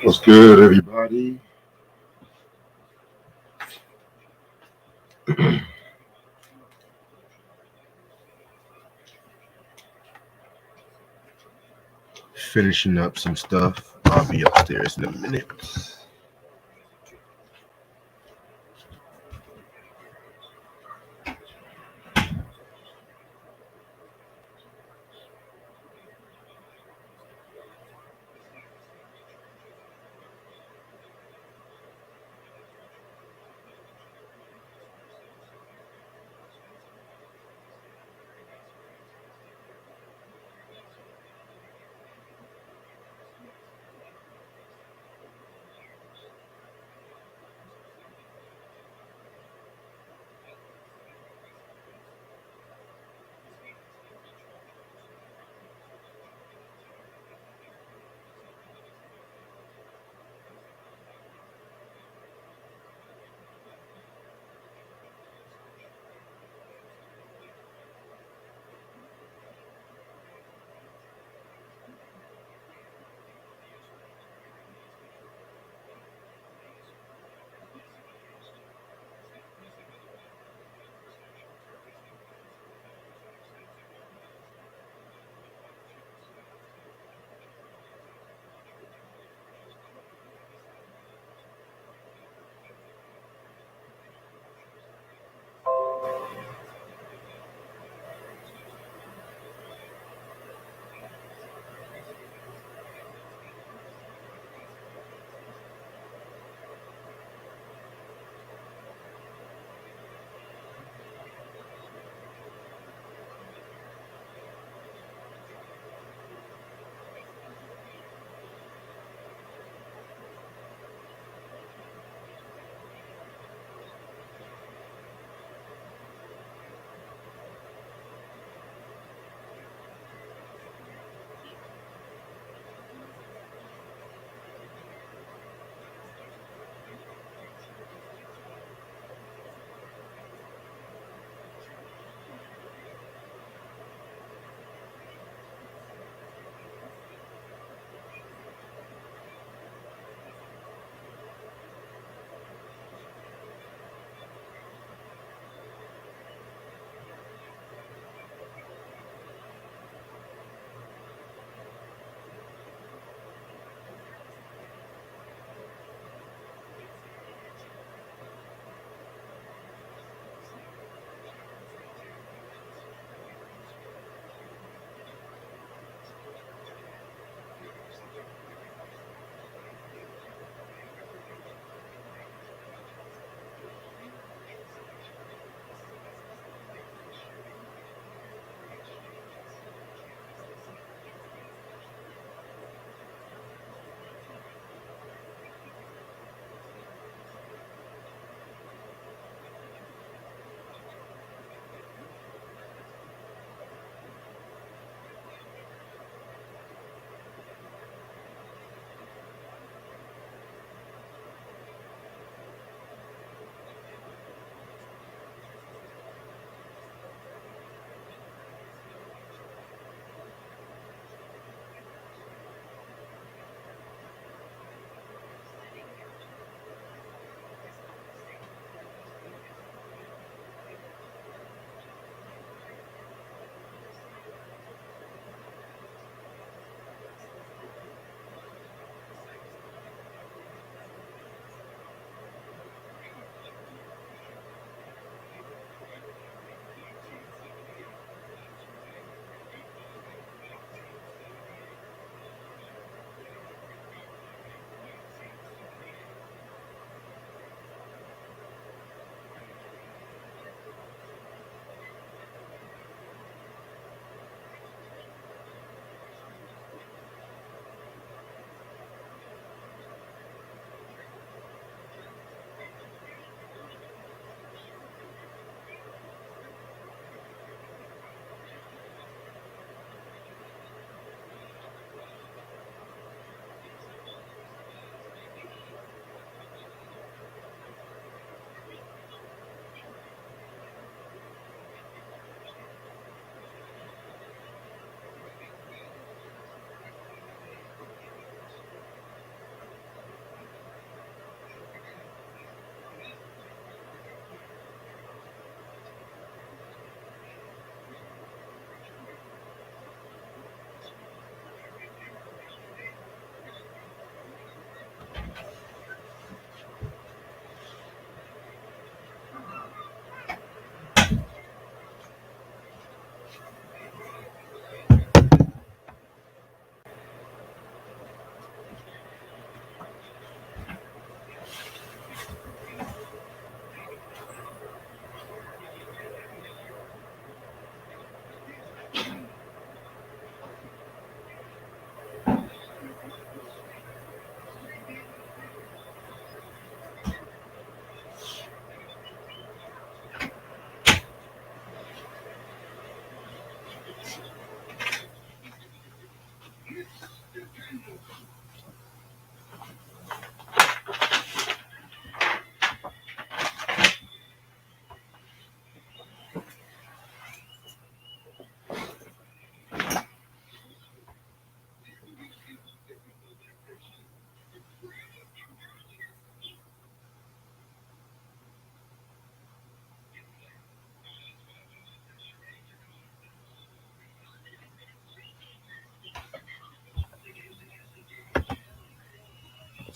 What's good, everybody? Finishing up some stuff. I'll be upstairs in a minute.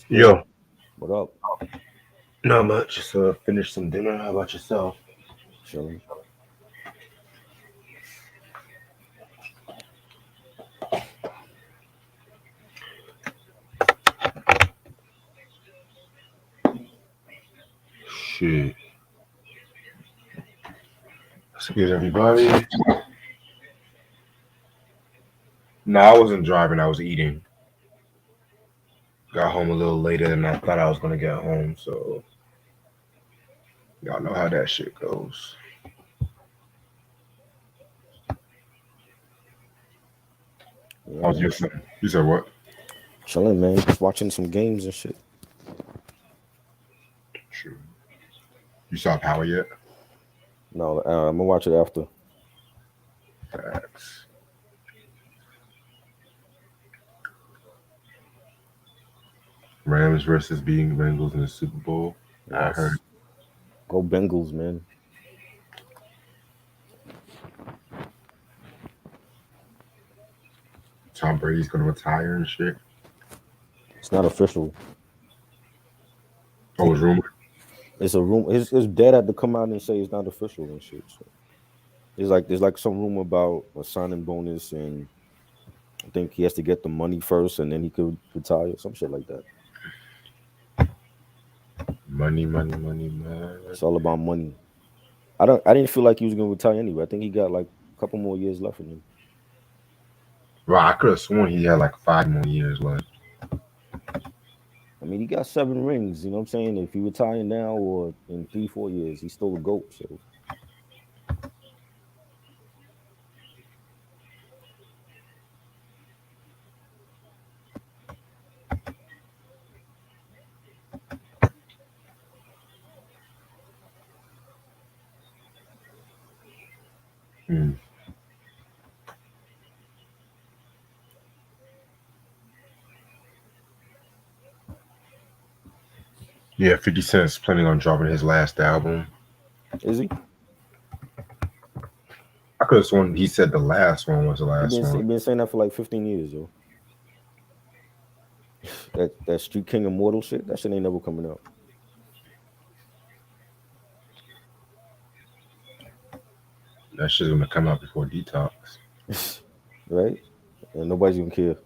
Yo, What up? not much. Just finished some dinner. How about yourself? Chilling. Shit. What's good, everybody? No, I wasn't driving. I was eating. Got home a little later than I thought I was gonna get home, so y'all know how that shit goes. Yeah, How's man. your son? You said what? Chilling, man. Just watching some games and shit. True. You saw Power yet? No, I'm gonna watch it after. Facts. Rams versus being Bengals in the Super Bowl. I heard Yes. Go Bengals, man. Tom Brady's gonna retire and shit. It's not official. Oh, it was rumored. It's a room. His dad had to come out and say it's not official and shit. So there's like some rumor about a signing bonus, and I think he has to get the money first, and then he could retire. Some shit like that. Money, money, money, man. It's all about money. I didn't feel like he was gonna retire anyway. I think he got like a couple more years left in him. Well, I could have sworn he had like 5 more years left. I mean, he got 7 rings. You know what I'm saying? If he retire now or in 3, 4 years, he's still a goat. So Hmm. Yeah, 50 Cent's planning on dropping his last album. is he? I could have sworn he said the last one was the last He one. been saying that for like 15 years, yo. That Street King Immortal shit, that shit ain't never coming out. That shit's gonna come out before Detox. Right? And nobody's gonna care.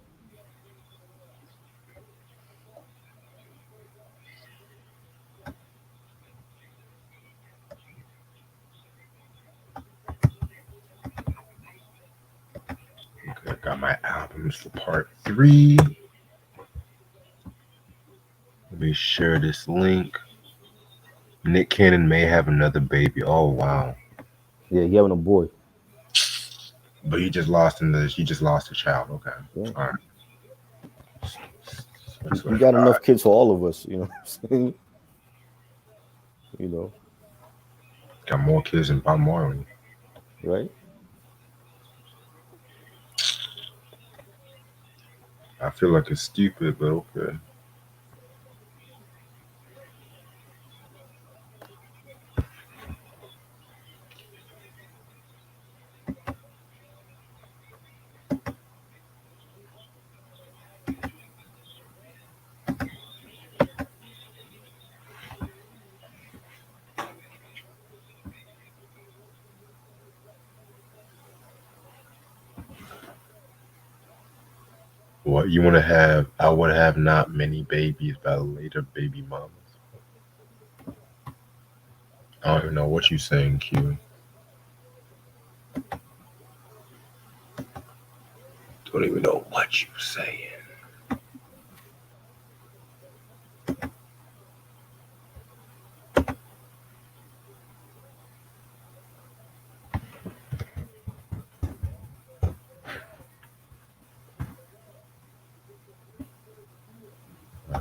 Okay, I got my albums for part 3. Let me share this link. Nick Cannon may have another baby. Oh wow. Yeah, he having a boy. But he just lost a child. Okay. Yeah. All right. That's what He I got thought. enough kids for all of us, you know what I'm saying? You know, Got more kids than Bob Marley. right? I feel like it's stupid, but okay. What you want to have? I would have not many babies by later baby mamas. I don't even know what you saying, Q. Don't even know what you saying.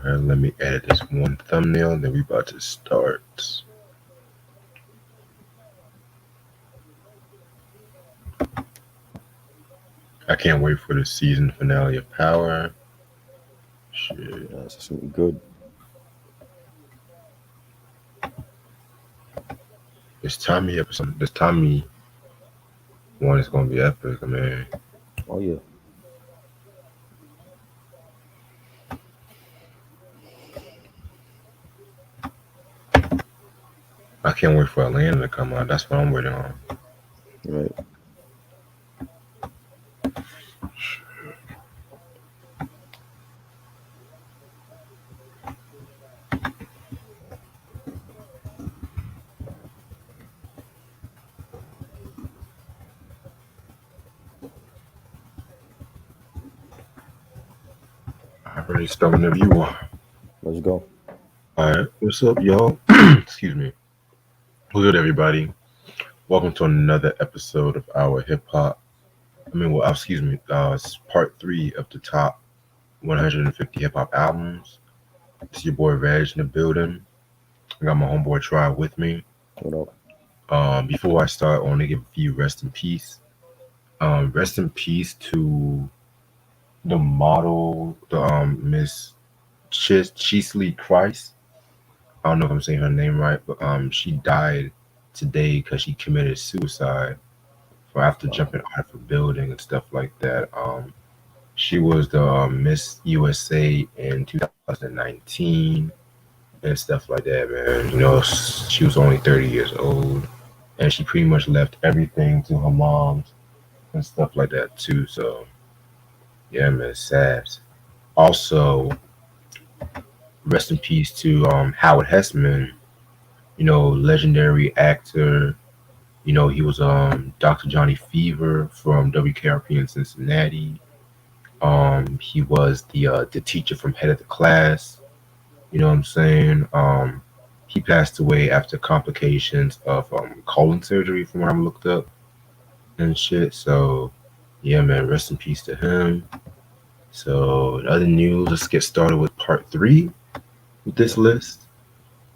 Okay, let me edit this one thumbnail, then we about to start. I can't wait for the season finale of Power. Shit. Yes, it's gonna be good. This Tommy episode, this Tommy one is gonna be epic, man. Oh yeah. I can't wait for Atlanta to come out. That's what I'm waiting on. Right. I already started the view on. Let's go. All right, what's up, y'all? Excuse me. What's good, everybody? Welcome to another episode of our hip hop. Excuse me. It's part 3 of the top 150 hip hop albums. It's your boy Reg in the building. I got my homeboy Try with me. What up? Before I start, I want to give a few rest in peace. Rest in peace to the model, the Miss Chesley Christ. I don't know if I'm saying her name right, but she died today because she committed suicide for after jumping out of a building and stuff like that. She was the Miss USA in 2019 and stuff like that, man. You know, she was only 30 years old, and she pretty much left everything to her moms and stuff like that too. So, yeah, man, it's sad. Also, rest in peace to Howard Hessman. You know, legendary actor. You know, he was Dr. Johnny Fever from WKRP in Cincinnati. He was the teacher from Head of the Class. You know what I'm saying? He passed away after complications of colon surgery, from what I looked up and shit. So, yeah, man, rest in peace to him. So, the other news, let's get started with part 3 with this list.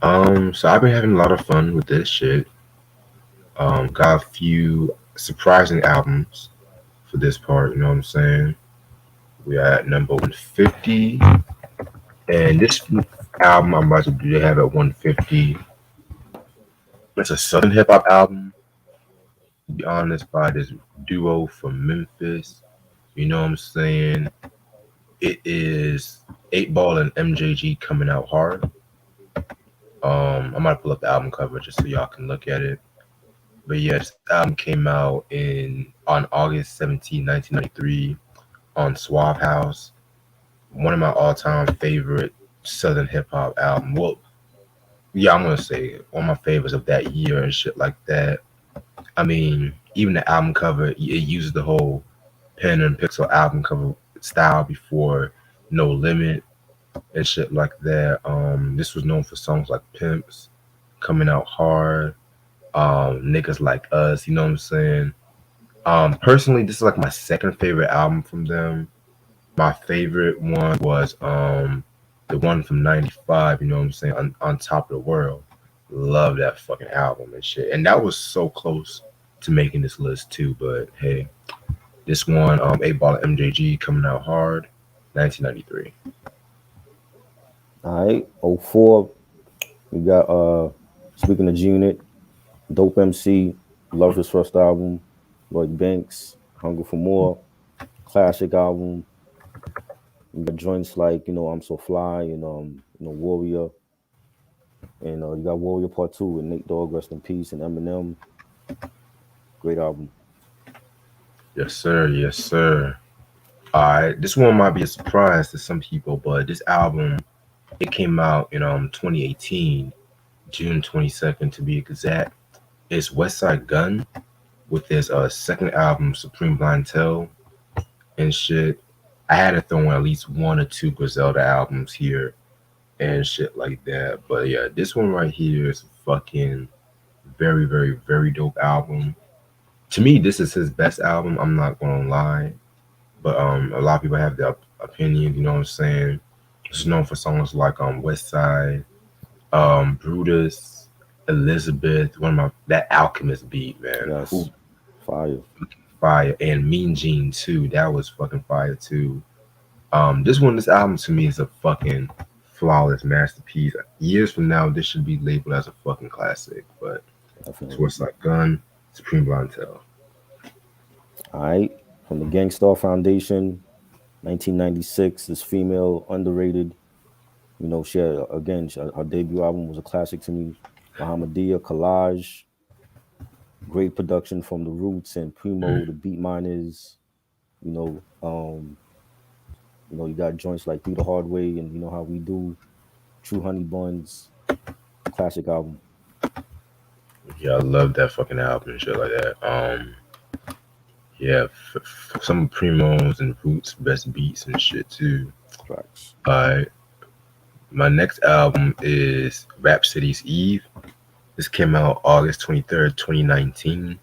So I've been having a lot of fun with this shit. Got a few surprising albums for this part, you know what I'm saying? We are at number 150. And this album I'm about to do, they have at 150. It's a Southern hip hop album, to be honest, by this duo from Memphis. You know what I'm saying? It is 8 Ball and MJG coming out hard. I might pull up the album cover just so y'all can look at it. But yeah, this album came out on August 17, 1993 on Suave House. One of my all-time favorite Southern hip hop album. Well, yeah, I'm gonna say one of my favorites of that year and shit like that. I mean, even the album cover, it uses the whole pen and pixel album cover style before No Limit and shit like that. This was known for songs like Pimps, Coming Out Hard, Niggas Like Us, you know what I'm saying? Personally, this is like my second favorite album from them. My favorite one was the one from '95, you know what I'm saying, on Top of the World. Love that fucking album and shit. And that was so close to making this list too, but hey, this one, 8 Ball MJG coming out hard, 1993. All right. 04. We got speaking of G Unit, Dope MC, love his first album, Lloyd Banks, Hunger for More, classic album. You got joints like, I'm So Fly and Warrior. And you got Warrior Part 2 with Nate Dogg, rest in peace, and Eminem. Great album. Yes, sir. Yes, sir. All right. This one might be a surprise to some people, but this album, it came out in 2018, June 22nd to be exact. It's Westside Gunn with his second album, Supreme Clientele and shit. I had to throw in at least 1 or 2 Griselda albums here and shit like that. But yeah, this one right here is fucking very, very, very dope album. To me, this is his best album. I'm not gonna lie, but a lot of people have their opinion. You know what I'm saying? It's known for songs like West Side, Brutus, Elizabeth. One of my that Alchemist beat, man. Who Yes, fire. fire and Mean Gene too. That was fucking fire too. This album to me is a fucking flawless masterpiece. Years from now, this should be labeled as a fucking classic. But it's Definitely. what's like Gun, Supreme Clientele. All right. From the Gangstar Foundation, 1996. This female, underrated. You know, she had, again, her debut album was a classic to me. Muhammadiyah, Collage, great production from the Roots and Primo, the Beat Miners. You know, you got joints like Through the Hard Way and You Know How We Do, True Honey Buns, classic album. Yeah, I love that fucking album and shit like that. Yeah, some Primos and Roots best beats and shit too. Tracks. Alright, my next album is Rhapsody's Eve. This came out August 23rd, 2019.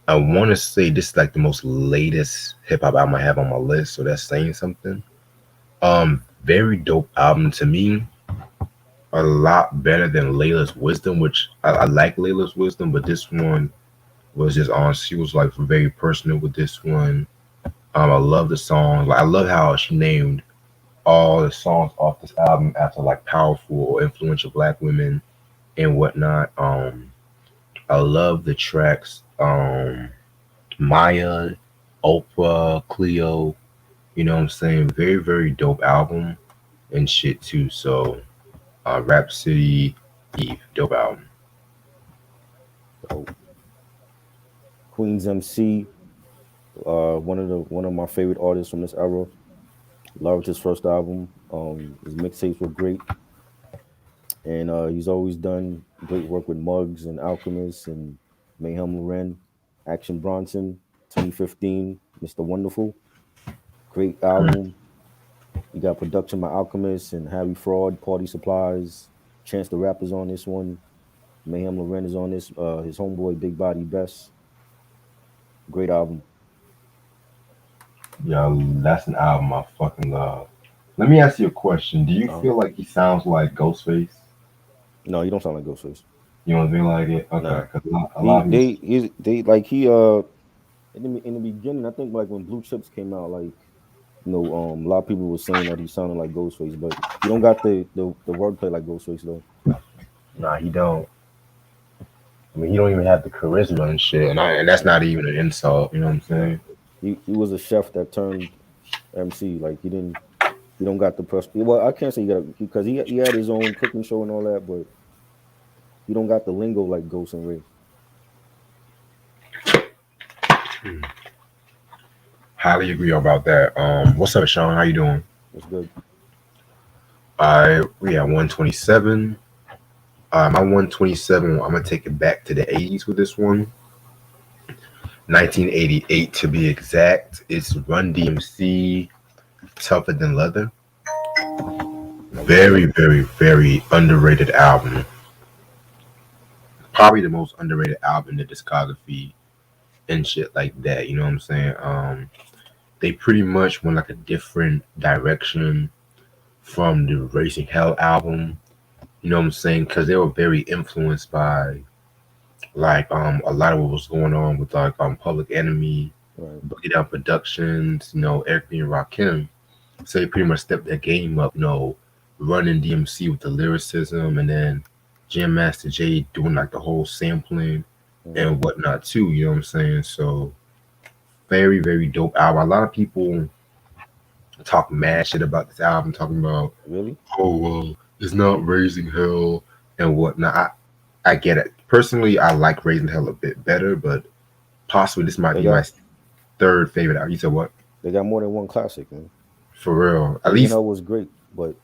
I want to say this is like the most latest hip hop album I have on my list, so that's saying something. Very dope album to me. A lot better than Layla's Wisdom, which I like Layla's Wisdom, but this one was just on. She was like very personal with this one. I love the songs. Like I love how she named all the songs off this album after like powerful or influential black women and whatnot. I love the tracks. Maya, Oprah, Cleo. You know what I'm saying? Very, very dope album and shit too. So, Rhapsody Eve, dope album. So, Queen's MC, one of my favorite artists from this era. Loved his first album. His mixtapes were great, and he's always done great work with Muggs and Alchemist and Mayhem Loren, Action Bronson, 2015, Mr. Wonderful, great album. You got production by Alchemist and Harry Fraud, Party Supplies, Chance the Rapper's on this one. Mayhem Loren is on this. His homeboy Big Body Best. Great album. Yeah, that's an album I fucking love. Let me ask you a question. Do you Um, feel like he sounds like Ghostface? no, you don't sound like Ghostface. You don't feel like it? Okay, Nah, because a lot of his. they like he in the beginning. I think like when Blue Chips came out, like a lot of people were saying that he sounded like Ghostface, but he don't got the wordplay like Ghostface though. Nah, he don't. I mean, he don't even have the charisma and shit, and that's not even an insult. You know what I'm Right. saying? He was a chef that turned MC. Like he don't got the press. Well, I can't say he got because he had his own cooking show and all that, but he don't got the lingo like Ghost and Ray. Highly agree about that. What's up, Sean? How you doing? That's good. We at 127. My 127. I'm gonna take it back to the 80s with this one. 1988 to be exact. It's Run DMC, Tougher Than Leather. Very, very, very underrated album. Probably the most underrated album in the discography and shit like that. You know what I'm saying? They pretty much went like a different direction from the Raising Hell album. You know what I'm saying? Because they were very influenced by like a lot of what was going on with like Public Enemy, Right. Boogie Down Productions, Eric B. and Rakim. So they pretty much stepped their game up, running DMC with the lyricism and then Jam Master Jay doing like the whole sampling Mhm. and whatnot too, you know what I'm saying? So very, very dope album. A lot of people talk mad shit about this album, talking about, Really? oh well, it's not Raising Hell and whatnot. I get it. Personally, I like Raising Hell a bit better, but possibly this might They be my got third favorite album. You said what? they got more than one classic, man. For real. At Raising least Hell was great, but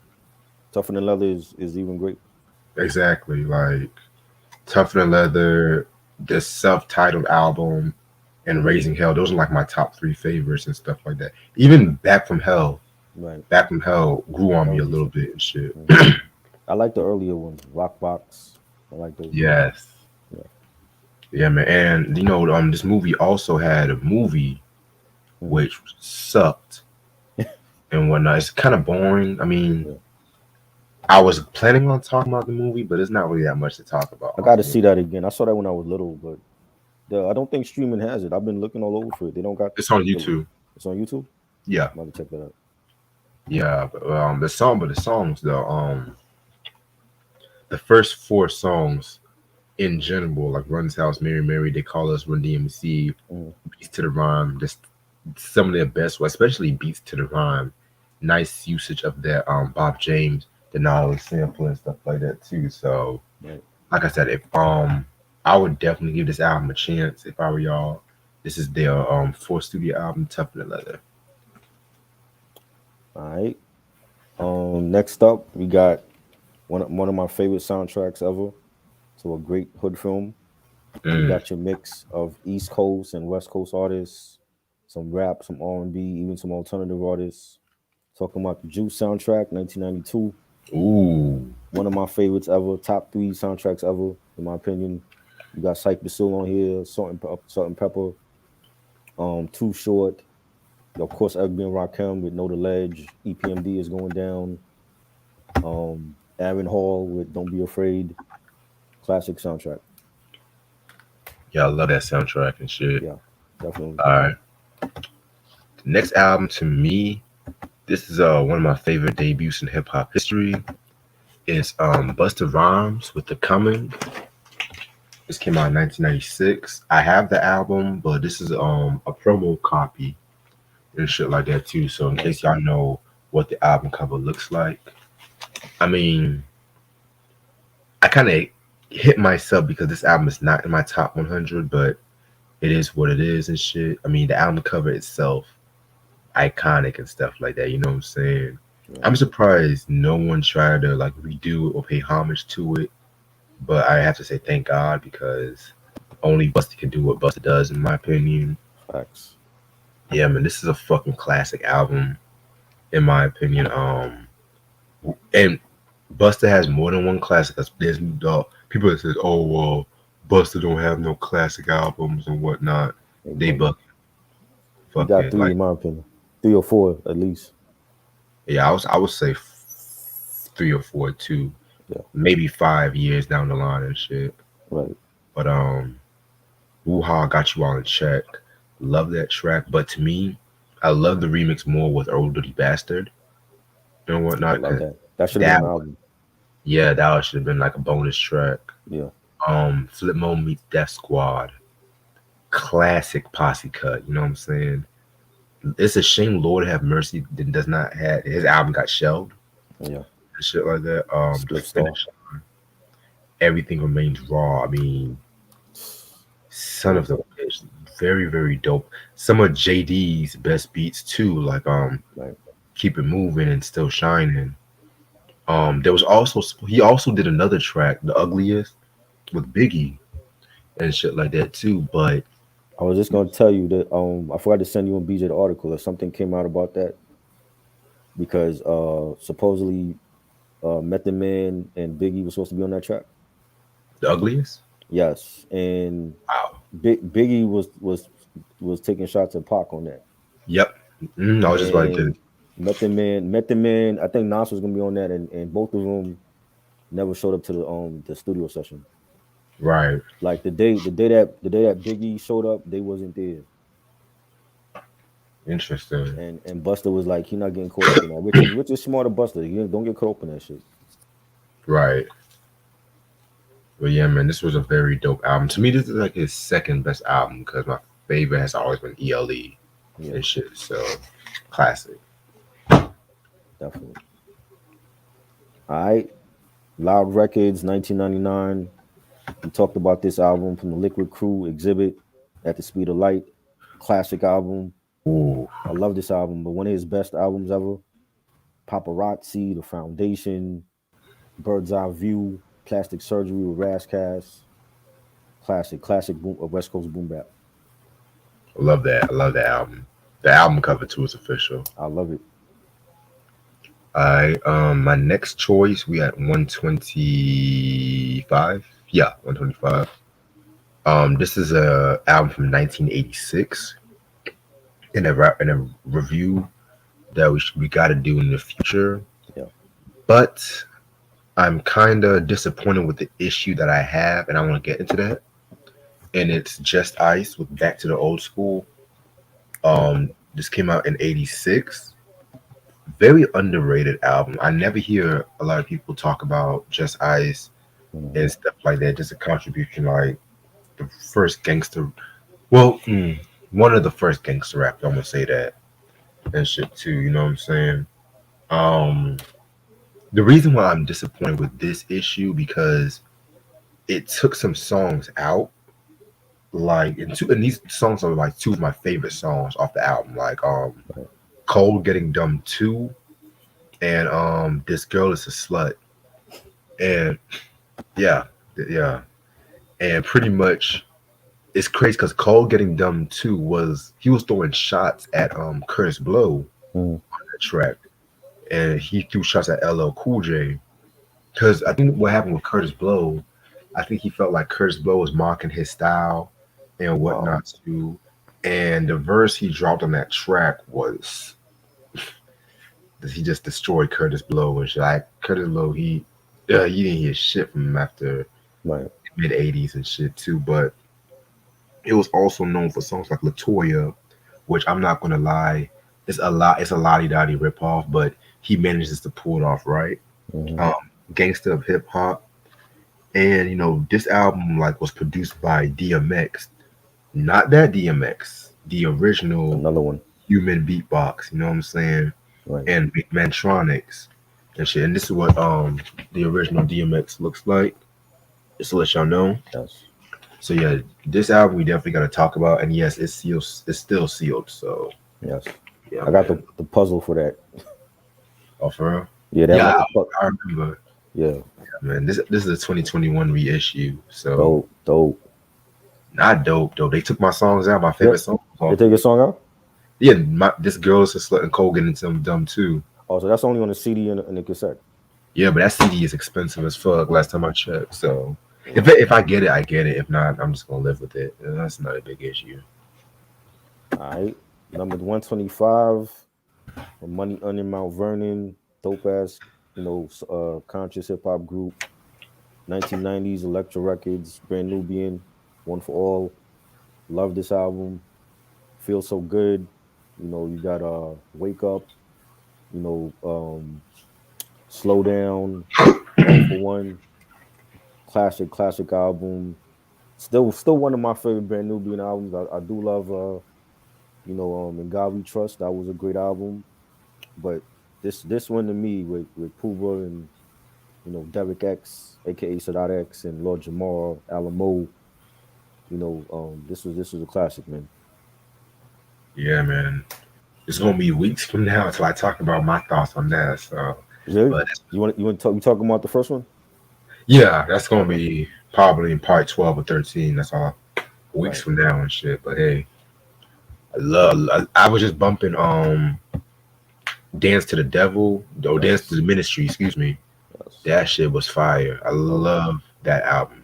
Tougher Than Leather is even great. exactly. Like Tougher Than Leather, the self-titled album, and Raising Hell. Those are like my top three favorites and stuff like that. Even Back from Hell. Right. Back from Hell grew on That me a was little decent. bit and shit. Mhm. I like the earlier ones, Rock Box. I like those. Yes. Yeah. Yeah, man. And this movie also had a movie Mhm. which sucked. and whatnot. It's kind of boring. I mean, Yeah. I was planning on talking about the movie, but it's not really that much to talk about I got off to the movie. see that again. I saw that when I was little, but I don't think streaming has it. I've been looking all over for it. They don't got It's on the. YouTube. It's on YouTube. Yeah, I'm about to check that out. yeah. But, the songs though. The first four songs in general, like Run's House, Mary Mary, They Call Us, Run DMC, Mhm. Beats to the Rhyme, just some of their best, especially Beats to the Rhyme. Nice usage of that Bob James, the knowledge sample and stuff like that too. So, Right. like I said, if I would definitely give this album a chance if I were y'all. This is their fourth studio album, Tougher Than Leather. All right. Next up, we got one of my favorite soundtracks ever to a great hood film. You Mm. got your mix of East Coast and West Coast artists, some rap, some R&B, even some alternative artists. Talking about the Juke Soundtrack, 1992. Ooh, One of my favorites ever, top three soundtracks ever, in my opinion. You got Cypress Hill on here, Salt and Pepper, Too Short. Of course, Egg and Rakim with Know the Ledge. EPMD is going down. Aaron Hall with Don't Be Afraid. Classic soundtrack. yeah, I love that soundtrack and shit. Yeah, definitely. All right, the next album to me, this is one of my favorite debuts in hip hop history. It's Busta Rhymes with The Coming. This came out in 1996. I have the album, but this is a promo copy and shit like that too. So in Right. case y'all know what the album cover looks like, I mean, I kind of hit myself because this album is not in my top 100, but it is what it is and shit. I mean, the album cover itself, iconic and stuff like that. You know what I'm saying? Right. I'm surprised no one tried to like redo it or pay homage to it. But I have to say thank God because only Busta can do what Busta does, in my opinion. Facts. Yeah, man, this is a fucking classic album, in my opinion. And Busta has more than one classic. There's people that says, "Oh, well, Busta don't have no classic albums and whatnot." Hey, They buddy. He got fucking three, like, in my opinion. Three or four, at least. yeah. I would say 3 or 4, 2, Yeah. maybe 5 years down the line and shit. Right. But Wuha got you all in check. Love that track. But to me, I love the remix more with Old Dirty Bastard and I whatnot. love Cause that. That should have been that, on the album. yeah, that should have been like a bonus track. Yeah. Flip Mode meets Death Squad, classic posse cut. You know what I'm saying? It's a shame Lord Have Mercy does not have his album got shelved Yeah. and shit like that. The Split Star. finish, everything remains raw. I mean, son of Yeah. the bitch, very very dope. Some of JD's best beats too, like Right. Keep It Moving and Still Shining. There was also he also did another track, The Ugliest, with Biggie and shit like that too. But I was just gonna tell you that I forgot to send you and BJ the article or something came out about that because supposedly Method Man and Biggie was supposed to be on that track. The Ugliest, Yes, and wow, Biggie was taking shots at Pac on that, yep. I was just like, and Method Man. I think Nas was gonna be on that, and both of them never showed up to the studio session. right, Like the day that Biggie showed up, they wasn't there, interesting, and Buster was like, he not getting caught up in that, which is smarter, Buster. You don't get caught up in that shit. right. But yeah, man, this was a very dope album. To me, this is like his second best album because my favorite has always been ELE Yeah, and shit. So classic. definitely. All right, Loud Records, 1999. We talked about this album from the Liquid Crew, Exhibit, At the Speed of Light, classic album. Ooh, I love this album, but one of his best albums ever. Paparazzi, The Foundation, Bird's Eye View, Plastic Surgery with Razzcast. Classic boom, West Coast boom bap. I love that. I love the album. The album cover too is official. I love it. All right. My next choice, we at 125. Yeah, 125. This is a album from 1986. In a review that we got to do in the future. Yeah. But I'm kind of disappointed with the issue that I have, and I want to get into that. And it's Just Ice with Back to the Old School. This came out in '86. Very underrated album. I never hear a lot of people talk about Just Ice Mhm. and stuff like that. Just a contribution, like the first gangster. Well, one of the first gangster rap. I'm gonna say that and shit too. You know what I'm saying? Um, the reason why I'm disappointed with this issue because it took some songs out. Like and these songs are like two of my favorite songs off the album. Like Right. Cold Getting Dumb 2 and This Girl Is a Slut. And yeah, yeah. And pretty much it's crazy because Cold Getting Dumb 2 was he was throwing shots at Curtis Blow Mhm. on that track. And he threw shots at LL Cool J. Because I think what happened with Curtis Blow, I think he felt like Curtis Blow was mocking his style and Wow. whatnot too. And the verse he dropped on that track was he just destroyed Curtis Blow and shit. Like Curtis Blow, you didn't hear shit from him after Right. mid '80s and shit too. But it was also known for songs like Latoya, which I'm not gonna lie, it's a lottie dottie ripoff, but he manages to pull it off right. Mhm. Um, Gangsta of Hip Hop, and this album like was produced by DMX, not that DMX, the original Another one. human beatbox. You know what I'm saying? Right. And Mantronics and shit. And this is what the original DMX looks like. Just to let y'all know. Yes. So yeah, this album we definitely got to talk about. And yes, it's sealed. It's still sealed. So Yes. yeah, I got man. the puzzle for that. Oh, for real? Yeah, that Yeah, one. I remember. Yeah. Yeah, man, this is a 2021 reissue. So Dope. Dope. not dope though. They took my songs out. My Yeah. favorite songs They off take of a it. song out. Yeah, this girl is just letting Cole get into some dumb too. Oh, so that's only on the CD and the cassette. Yeah, but that CD is expensive as fuck. Last time I checked. So Wow. if I get it, I get it. If not, I'm just gonna live with it. And that's not a big issue. All right. Number 125. Money Under Mount Vernon. Dope ass. Conscious hip hop group. 1990s Electro Records. Brand Nubian. One for All. Love this album. Feel so good. You got Wake Up. You know, Slow Down. All for One. Classic album. Still one of my favorite Brand Nubian albums. I do love In God We Trust. That was a great album. But this one to me with Puba and Derek X, aka Sadat X, and Lord Jamar, Alamo. This was a classic, man. Yeah, man. It's gonna be weeks from now until I talk about my thoughts on that. So, Really? but You want to talk? You talking about the first one? yeah, that's gonna Okay. be probably in part 12 or 13. That's all weeks Right. from now and shit. But hey, I was just bumping Dance to the Devil, or Dance to the Yes. Ministry, excuse me. Yes. That shit was fire. I Love it. love that album.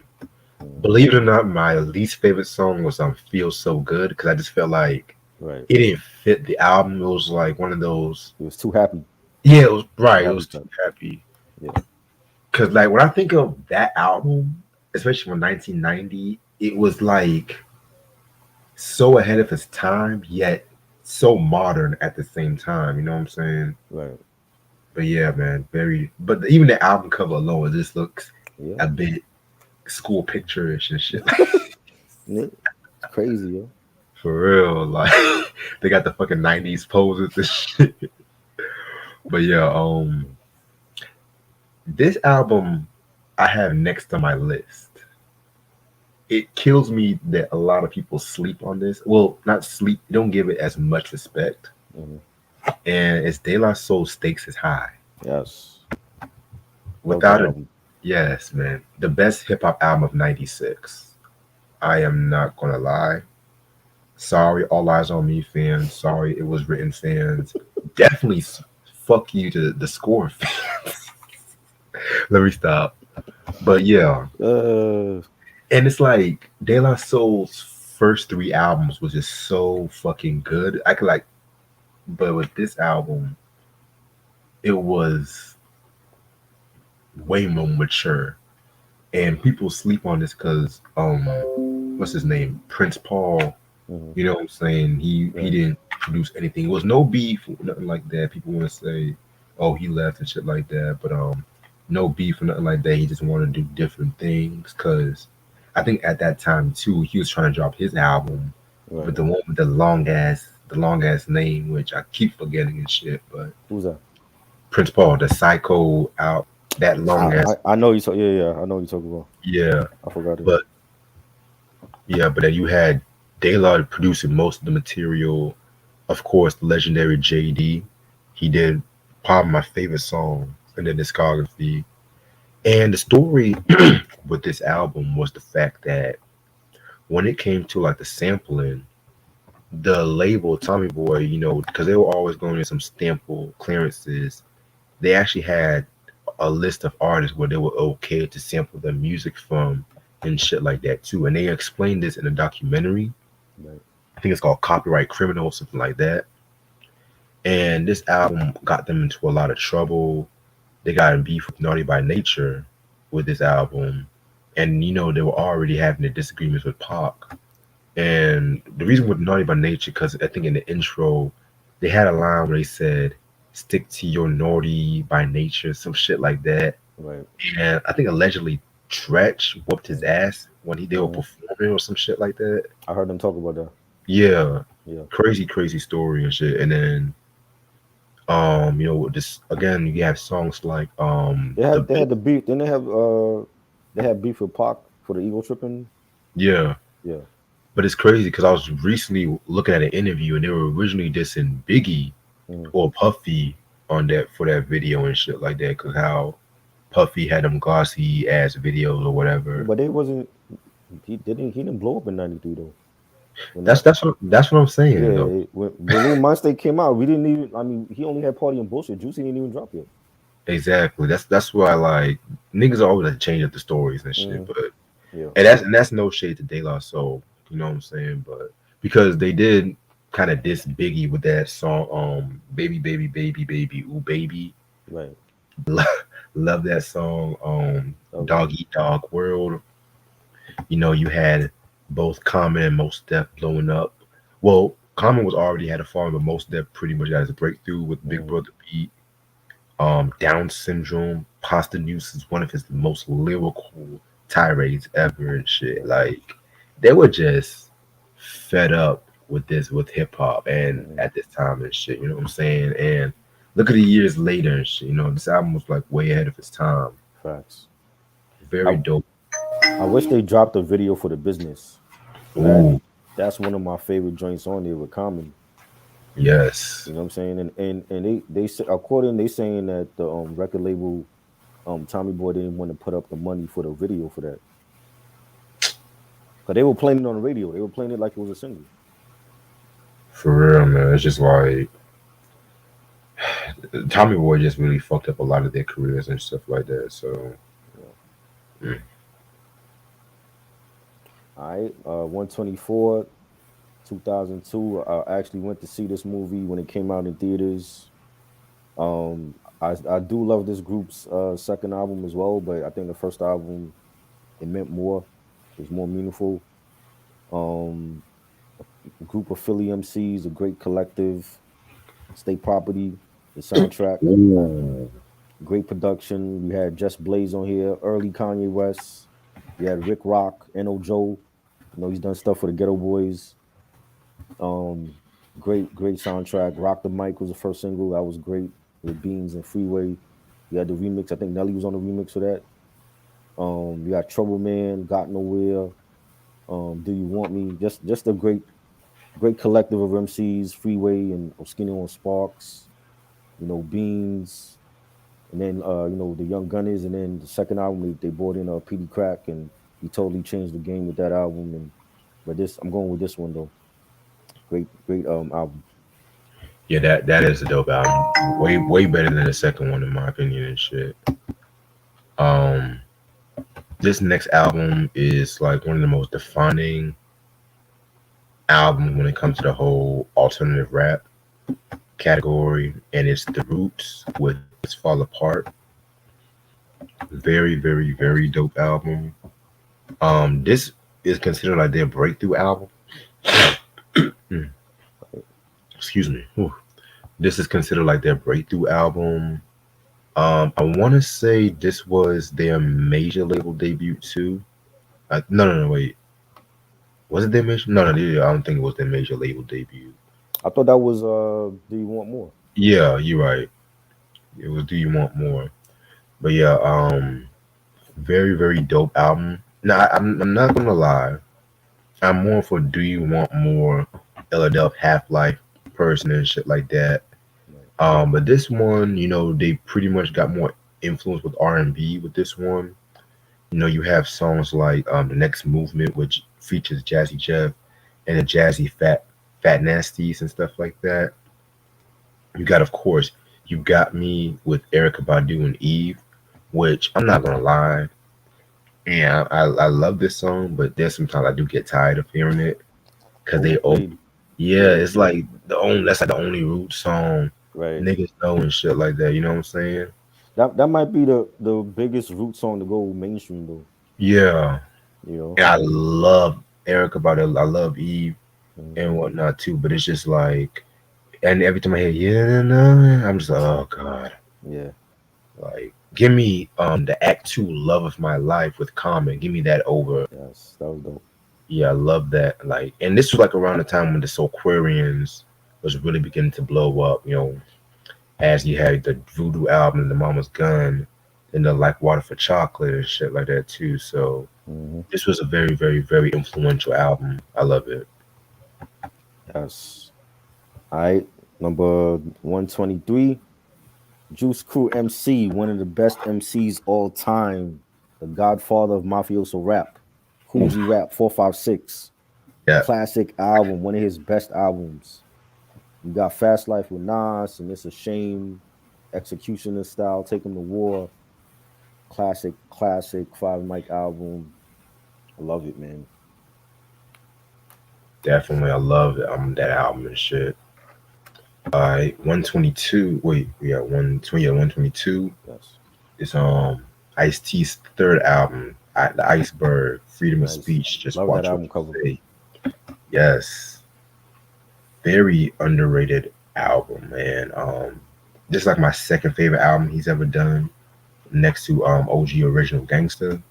Mhm. Believe it or not, my least favorite song was Feel So Good because I just felt like Right. it didn't fit the album. It was like one of those. It was too happy. Yeah, it was Too right. It happy was too time. happy. Yeah. Cause like when I think of that album, especially from 1990, it was like so ahead of its time, yet so modern at the same time. You know what I'm saying? Right. But yeah, man, very. But even the album cover alone, it just looks Yeah. a bit school picture-ish and shit. Yeah. It's crazy, yo. For real, like they got the fucking '90s poses and shit. But yeah, this album I have next on my list. It kills me that a lot of people sleep on this. Well, not sleep, don't give it as much respect. Hmm. And it's De La Soul Stakes is High. Yes. Love that Without a album. yes, man. The best hip hop album of '96. I am not gonna lie. Sorry, All Eyes on Me fans. Sorry, It Was Written fans. Definitely fuck you to the score fans. Let me stop. But yeah. Uh, And it's like De La Soul's first three albums was just so fucking good. I could like but with this album, it was way more mature. And people sleep on this because what's his name? Prince Paul. Hmm. You know what I'm saying? He Right. didn't produce anything. It was no beef, nothing like that. People want to say, oh, he left and shit like that, but no beef or nothing like that. He just wanted to do different things because I think at that time too, he was trying to drop his album, but Right. the one with the long ass name, which I keep forgetting and shit. But Who's that? Prince Paul, the Psycho out, that long ass, I know you talk. Yeah, yeah. I know you talking about. yeah. I forgot it. But yeah, but then you had De La producing most of the material. Of course, the legendary JD. He did probably my favorite song in the discography. And the story with this album was the fact that when it came to like the sampling, the label Tommy Boy, because they were always going to some sample clearances, they actually had a list of artists where they were okay to sample their music from and shit like that too. And they explained this in a documentary. Right. I think it's called Copyright Criminal, something like that. And this album got them into a lot of trouble. They got in beef with Naughty by Nature with this album. And they were already having the disagreements with Pac. And the reason with Naughty by Nature, because I think in the intro, they had a line where they said, stick to your naughty by nature, some shit like that. Right. And I think allegedly Tretch whooped his ass when they were Hmm. performing or some shit like that. I heard them talk about that. Yeah. Yeah. Crazy, crazy story and shit. And then this again you have songs like the They bit had the beef. Then they had beef with Pac for the ego tripping. yeah. Yeah. But it's crazy because I was recently looking at an interview and they were originally dissing Biggie Hmm. or Puffy on that for that video and shit like that because how Puffy had them glossy ass videos or Yeah, whatever. but they wasn't. He didn't blow up in '92 though. When That's that that's what that's what I'm Yeah, saying though. when Little Monster came out, we didn't even. I mean, he only had Party and Bullshit. Juicy didn't even drop yet. Exactly. That's why like niggas are always like change up the stories and shit. Hmm. But Yeah. and that's no shade to De La Soul. You know what I'm saying? But because they did kind of diss Biggie with that song, Baby Baby Baby Baby Ooh Baby. Right. Love that song. That was Dog good. Eat Dog World. You had both Common and Most Def blowing up. Well, Common was already had a farm, but Most Def pretty much got his breakthrough with Big Hmm. Brother Beat. Down syndrome. Pasta News is one of his most lyrical tirades ever and shit. Right. Like they were just fed up with this with hip hop and Hmm. at this time and shit. You know what I'm saying? And look at the years later and shit. This album was like way ahead of its time. Facts. Very I dope. I wish they dropped a video for the business. Ooh, That's one of my favorite joints on there with Common. yes. You know what I'm saying? And they say according they saying that the record label Tommy Boy didn't want to put up the money for the video for that. Cause they were playing it on the radio. They were playing it like it was a single. For real, man. It's just like Tommy Boy just really fucked up a lot of their careers and stuff like that. So Yeah. mm. All right. 124, 2002. I actually went to see this movie when it came out in theaters. I do love this group's second album as well, but I think the first album it meant more. It was more meaningful. Um, a group of Philly MCs, a great collective, State Property, the soundtrack, Ooh. great production. You had Just Blaze on here, early Kanye West. You had Rick Rock, N.O. Joe. He's done stuff for the Ghetto Boys. Um, great soundtrack. Rock the Mic was the first single. That was great with Beans and Freeway. You had the remix. I think Nelly was on the remix for that. You got Trouble Man, Got Nowhere. Do You Want Me? Just a great collective of MCs. Freeway and Skinny on Sparks. Beans, and then the Young Gunners, and then the second album they brought in Petey Crack, and he totally changed the game with that album. And but this I'm going with this one though. Great album. Yeah, that is a dope album. Way better than the second one in my opinion and shit. Um, this next album is like one of the most defining albums when it comes to the whole alternative rap. category, and it's The Roots with Let's Fall Apart. Very, very, very dope album. This is considered like their breakthrough album. Mm, excuse me. Whew. This is considered like their breakthrough album. I want to say this was their major label debut too. No, no, no, wait. Was it their major? No, no, I don't think it was their major label debut. I thought that was Do You Want More? Yeah, you're right. It was Do You Want More? But yeah, very, very dope album. Now, I'm not gonna lie. I'm more for Do You Want More, Philadelphia Half Life person and shit like that. Right. But this one, they pretty much got more influence with R&B with this one. You have songs like The Next Movement, which features Jazzy Jeff and the Jazzy Fat Nasties and stuff like that. You got, of course, You Got Me with Erica Badu and Eve, which I'm not gonna lie, and I love this song, but there's sometimes I do get tired of hearing it because they Overplayed. yeah, Yeah. it's like that's like the only root song Right. niggas know and shit like that. You know what I'm saying? That might be the biggest root song to go mainstream though. Yeah, You know. and I love Erica Badu. I love Eve Mhm. and whatnot too. But it's just like, and every time I hear yeah, no, I'm just like, oh god, Yeah. like give me the Act Two Love of My Life with Common. Give me that over. Yes. That was dope. Yeah, I love that. Like, and this was like around the time when the Soulquarians was really beginning to blow up. As you had the Voodoo album, the Mama's Gun, and the Like Water for Chocolate and shit like that too. So Hmm. this was a very, very, very influential album. I love it. Yes. All right. Number 123. Juice Crew MC, one of the best MCs all time. The godfather of mafioso rap. Oof, Coogee Rap 456. yeah, Classic album, one of his best albums. You got Fast Life with Nas, and It's a Shame, Executioner Style, Take Him to War. Classic Five Mike album. I love it, man. definitely. I love that album and shit. 122. Wait, yeah, 120. Yeah, 122. Yes. It's Ice T's third album, The Iceberg, Freedom of Nice. Speech. Just Love that watch what album you cover. say. Yes, very underrated album, man. This is like my second favorite album he's ever done, next to OG Original Gangster.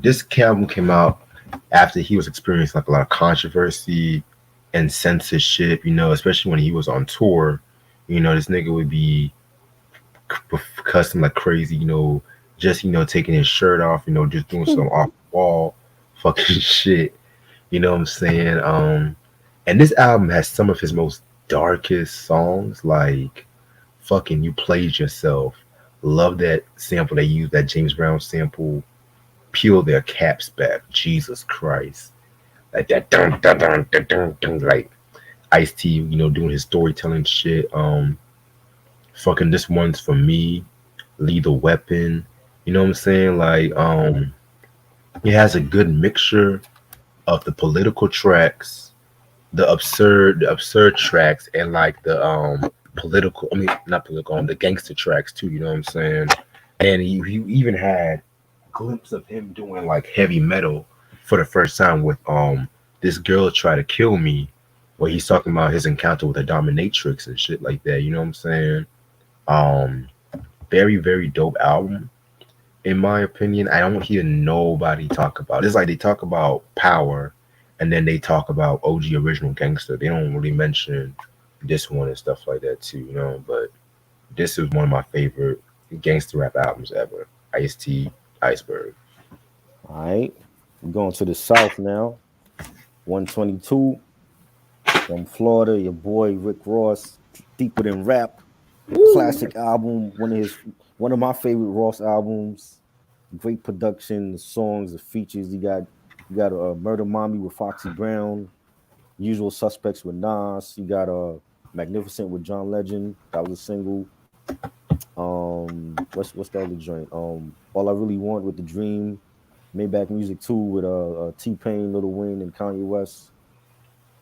This album came out after he was experiencing like a lot of controversy and censorship, especially when he was on tour. This nigga would be cussing like crazy, just taking his shirt off, just doing some off the wall fucking shit. You know what I'm saying? And this album has some of his most darkest songs, like fucking You Played Yourself. Love that sample they used, that James Brown sample. Peel their caps back. Jesus Christ. Like that dun dun dun dun dun, dun like Ice T, doing his storytelling shit. Fucking This One's For Me, Lethal Weapon. You know what I'm saying? Like, it has a good mixture of the political tracks, the absurd tracks, and like the political. I mean, not political, the gangster tracks too. You know what I'm saying? And he even had glimpse of him doing like heavy metal for the first time with This Girl Try to Kill Me, where he's talking about his encounter with a dominatrix and shit like that. You know what I'm saying? Um, very, very dope album. In my opinion, I don't hear nobody talk about it. It's like they talk about Power and then they talk about OG Original Gangster. They don't really mention this one and stuff like that too, but this is one of my favorite gangster rap albums ever. Ice T, Iceberg. All right. We're going to the South now. 122 from Florida, your boy Rick Ross, Deeper Than Rap. Classic album, one of my favorite Ross albums. Great production, the songs, the features. You got Murder Mommy with Foxy Brown, Usual Suspects with Nas. You got Magnificent with John Legend. That was a single. What's the other joint? All I Really Want with The Dream. Maybach Music 2 with T Pain, Lil Wayne, and Kanye West.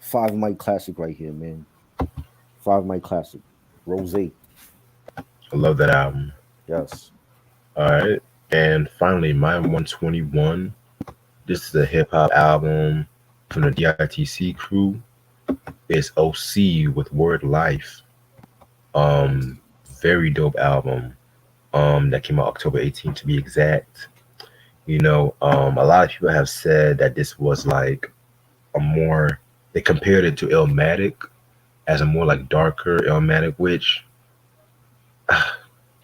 Five Mike classic right here, man. Five Night Classic. Rose. I love that album. Yes. All right. And finally, my 121. This is a hip hop album from the DITC crew. It's OC with Word Life. Um, Very dope album. That came out October 18th to be exact. A lot of people have said that this was like a more, they compared it to Illmatic as a more like darker Illmatic, which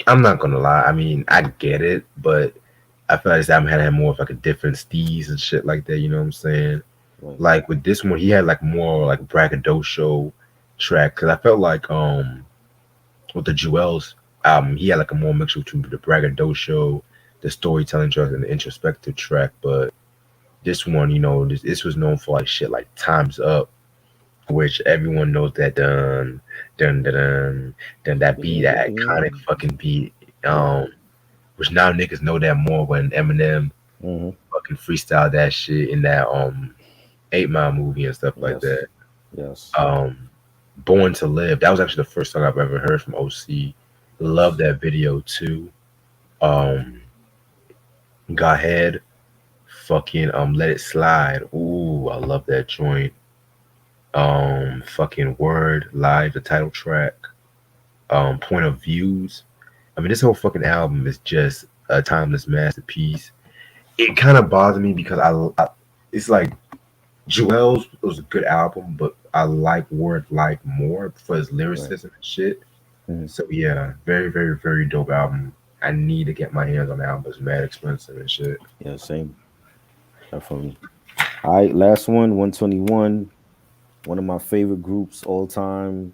I'm not gonna lie. I mean, I get it, but I feel like this album had more of like a different steez and shit like that. You know what I'm saying? Right. Like with this one, he had like more like braggadocio track because I felt like with the Jewels album, he had like a more mixture between the braggadocio, the storytelling track, and the introspective track. But this one, this was known for like shit like Time's Up, which everyone knows that dun dun dun dun, dun that beat, that iconic fucking beat. Yeah. Which now niggas know that more when Eminem Mm-hmm. fucking freestyle that shit in that 8 Mile movie and stuff like Yes. that. Yes. Um, Born to Live. That was actually the first song I've ever heard from OC. Love Yes. that video too. Um, Go ahead, fucking Let It Slide. Ooh, I love that joint. Fucking Word Live, the title track. Point of Views. I mean, this whole fucking album is just a timeless masterpiece. It kind of bothers me because it's like Jewels was a good album, but I like Word Life more for his Right. lyricism and shit. Mm-hmm. So yeah, very, very, very dope album. I need to get my hands on the album. It's mad expensive and shit. Yeah. Same. Definitely. All right. Last one. 121. One of my favorite groups all time.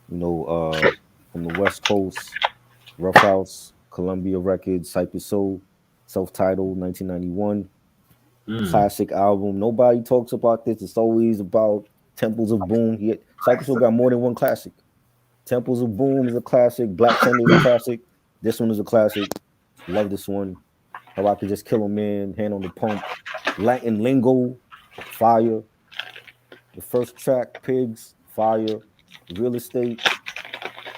From the West Coast, Rough House, Columbia Records, Cypress Soul, self-titled, 1991. Mm. Classic album. Nobody talks about this. It's always about Temples of Boom. Cypress Hill got more than one classic. Temples of Boom is a classic. Black Sunday is a classic. This one is a classic. Love this one. How I Could Just Kill a Man, Hand on the Pump. Latin Lingo, fire. The first track, Pigs, fire. Real Estate,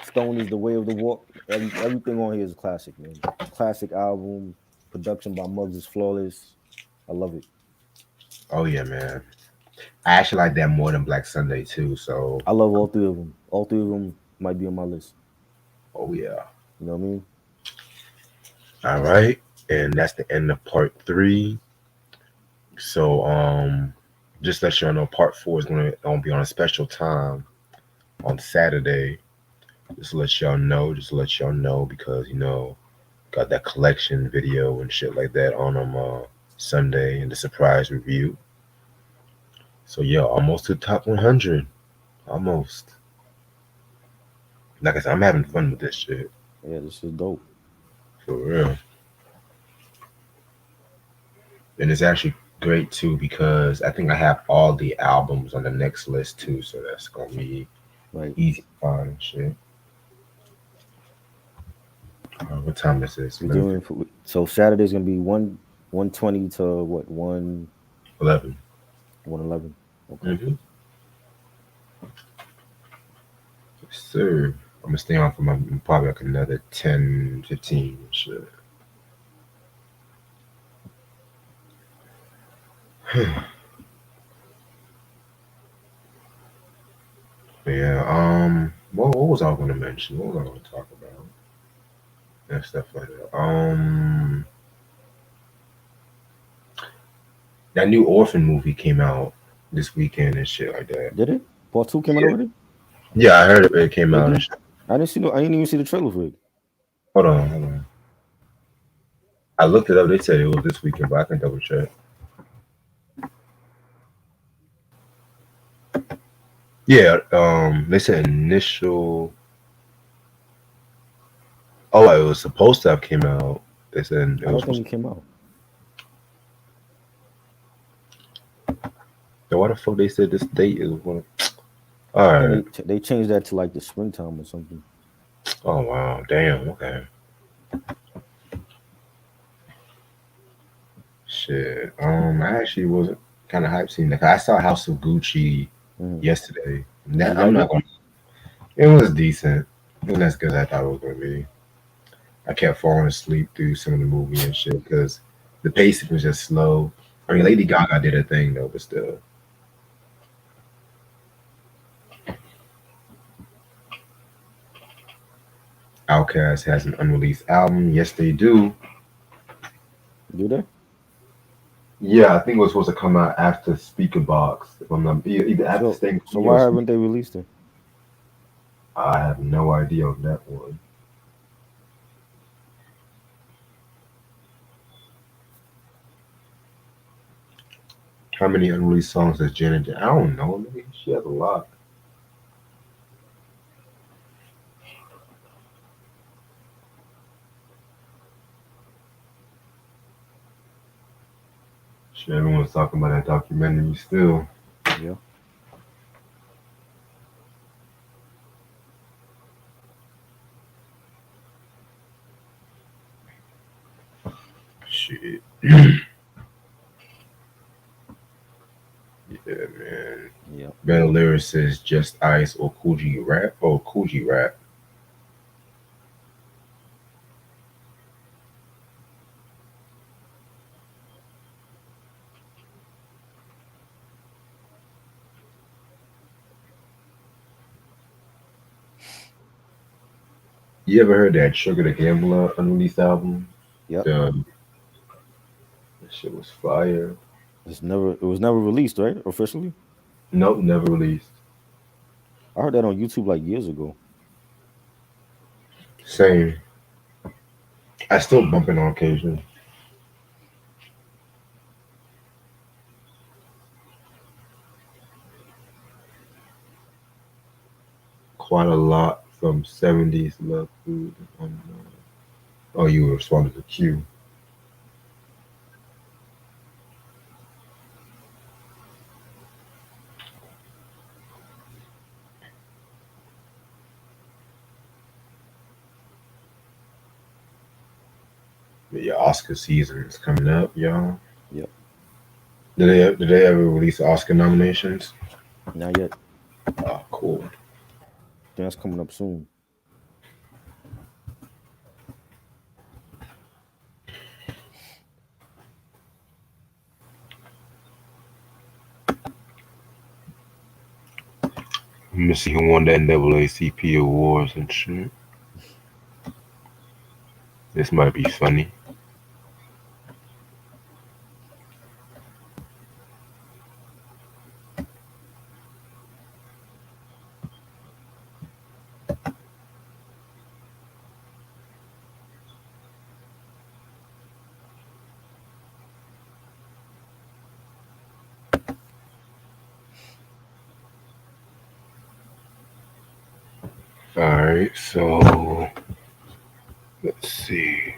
Stone is the Way of the Walk. Everything on here is classic, man. Classic album. Production by Muggs is flawless. I love it. Oh yeah, man. I actually like that more than Black Sunday too. So I love all three of them. All three of them might be on my list. oh yeah. You know what I mean? All right. And that's the end of part 3. So just let y'all know part 4 is gonna be on a special time on Saturday. Just to let y'all know, because got that collection video and shit like that on Sunday and the surprise review. So yeah, almost to the top 100. Almost. Like I said, I'm having fun with this shit. Yeah, this is dope. For real. And it's actually great too because I think I have all the albums on the next list too, so that's gonna be Right. easy to find and shit. What time is this? We're doing so Saturday's gonna be 120 to what 11. 111. Okay. Mm-hmm. Yes, sir. I'm gonna stay on for probably like another 10, 15 and shit. Yeah. What was I gonna mention? What was I gonna talk about? And stuff like that. That new Orphan movie came out this weekend and shit like that. Did it? Part 2 came out Yeah. already? Yeah, I heard it came It out and did? shit. I didn't even see the trailer for it. Hold on. I looked it up. They said it was this weekend, but I can double check. Yeah, they said initial. Oh, it was supposed to have came out. They said it I was don't think supposed. it came out. So why the fuck they said this date is one? All I right. think they changed that to like the springtime or something. Oh wow. Damn. Okay. Shit. I actually wasn't kind of hyped seeing that. I saw House of Gucci Mm-hmm. yesterday. You I'm like not it? gonna. It was decent. It wasn't as good as I thought it was gonna be. I kept falling asleep through some of the movie and shit because the pacing was just slow. I mean, Yeah. Lady Gaga did her thing though, but still. Outkast has an unreleased album. Yes, they do. Do they? Yeah, I think it was supposed to come out after Speaker Box. If I'm not either after So Staying so Free or why Speaker. haven't they released it? I have no idea on that one. How many unreleased songs does Janet? I don't know. Maybe she has a lot. Shit, everyone's talking about that documentary still. Yeah. Shit. Yeah, man. Yeah. Better lyrics says Just Ice or Coogee Rap or Coogee Rap. You ever heard that Sugar the Gambler unreleased album? Yep. The that shit was fire. It was never released, right? Officially? Nope, never released. I heard that on YouTube like years ago. Same. I still bump it on occasion. Quite a lot from 70s love food. Oh, you responded to Q. But yeah, Oscar season is coming up, y'all. Yep. Did they ever release Oscar nominations? Not yet. Oh, cool. Think that's coming up soon. Let me see who won the NAACP awards and shit. This might be funny. All right, so let's see.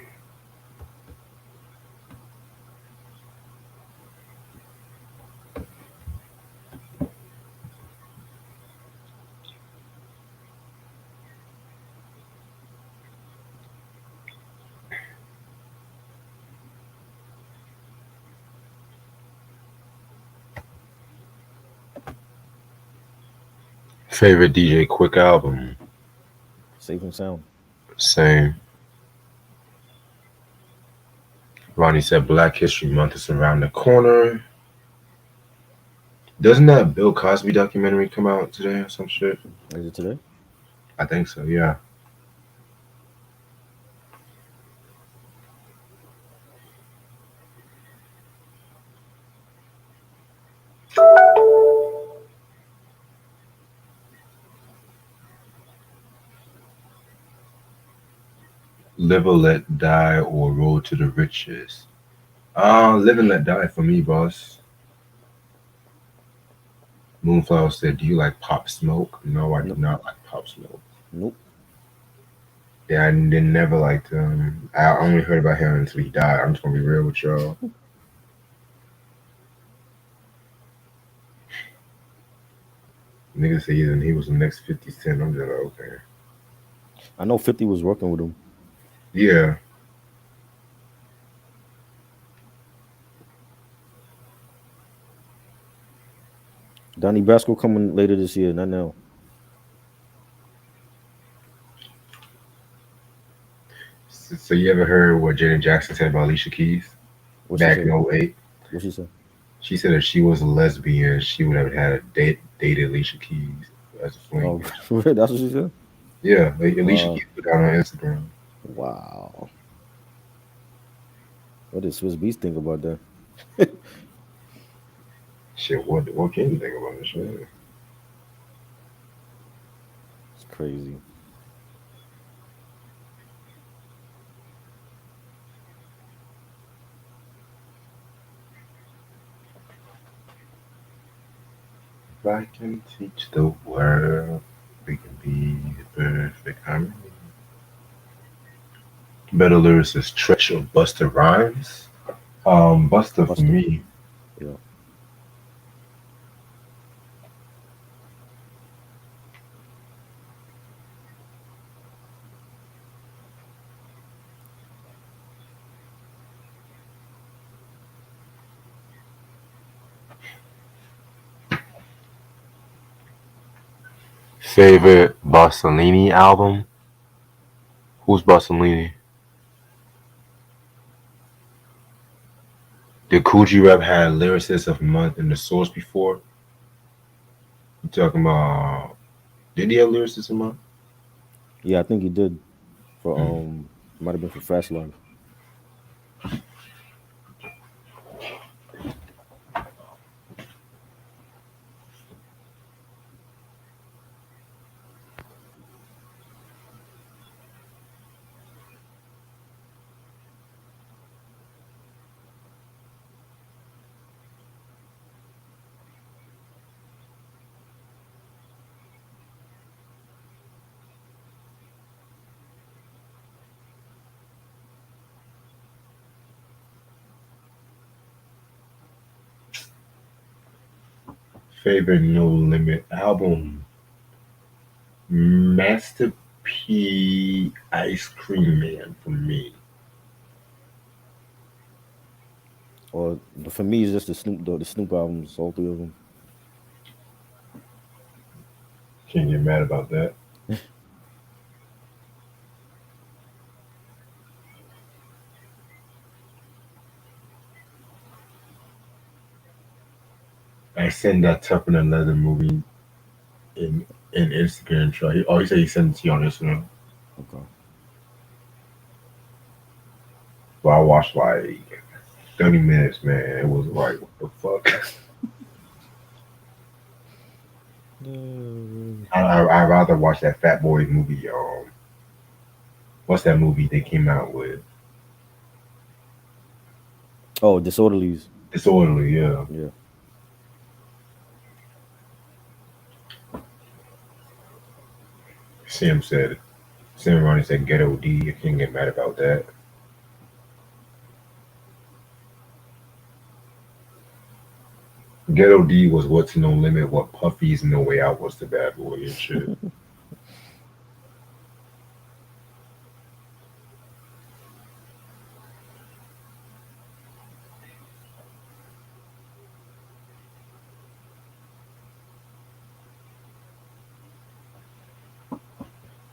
Favorite DJ Quick album? Safe and sound. Same. Ronnie said Black History Month is around the corner. Doesn't that Bill Cosby documentary come out today or some shit? Is it today? I think so, yeah. Live or Let Die or Road to the Riches? Live and Let Die for me, boss. Moonflower said, Do you like Pop Smoke? No, I do Nope. not like Pop Smoke. Nope. Yeah, I did never liked him. I only heard about him until he died. I'm just gonna be real with y'all. Niggas say he was the next 50 Cent. I'm just like, okay. I know 50 was working with him. Yeah. Donnie Brasco coming later this year, not now. So you ever heard what Janet Jackson said about Alicia Keys What she back say? in '08? What she say? She said if she was a lesbian, she would have had a dated Alicia Keys as a fling. Oh, that's what she said. Yeah, like Alicia Wow, Keys put out on Instagram. wow. What did Swiss Beats think about that? Shit, what can you think about this Yeah, shit? it's crazy. If I can teach the world, we can be the perfect harmony. Better lyricist, Tretch or Buster Rhymes? Buster for Buster. me. Yeah. Favorite Bossellini album? Who's Bossellini? Did Coogee Rap had lyricist of month in the source before? You talking about? Did he have lyricist of month? Yeah, I think he did for Hmm. might have been for Fast Life. Favorite No Limit album? Master P Ice Cream Man for me. Or for me, it's just the Snoop albums, all three of them. Can't get mad about that. I sent that Tougher Than Leather movie in Instagram. Try. Oh, he said he sent it to you on Instagram. Okay. But I watched like 30 minutes, man. It was like, what the fuck? I rather watch that Fat Boy movie. What's that movie they came out with? Oh, Disorderlies. Disorderly. Yeah. Yeah. Sam said. Sam Ronnie said Ghetto D. I can't get mad about that. Ghetto D was What's No Limit. What Puffy's No Way Out was the Bad Boy and shit.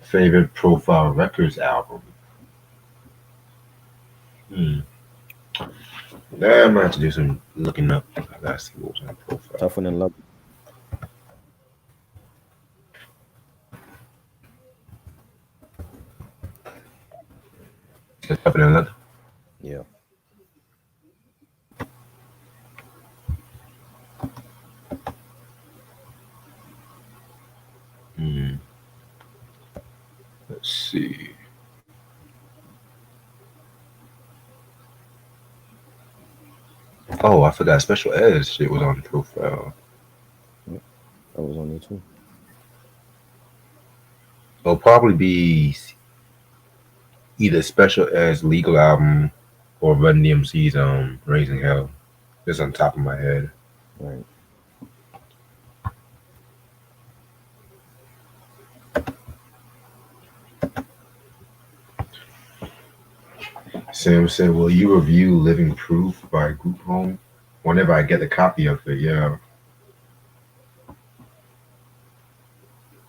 Favorite Profile Records album? Hmm. Nah, I'm gonna have to do some looking up. I gotta see what was on Profile. Tougher than love. It's Tougher Than Leather. Yeah. Hmm. Let's see. Oh, I forgot Special Ed shit was on Profile. Yep. That was on there too. It'll probably be either Special Ed's Legal album or Run DMC's Raising Hell. Just on top of my head. Right. Sam said, "Will you review Living Proof by Group Home whenever I get a copy of it?" Yeah.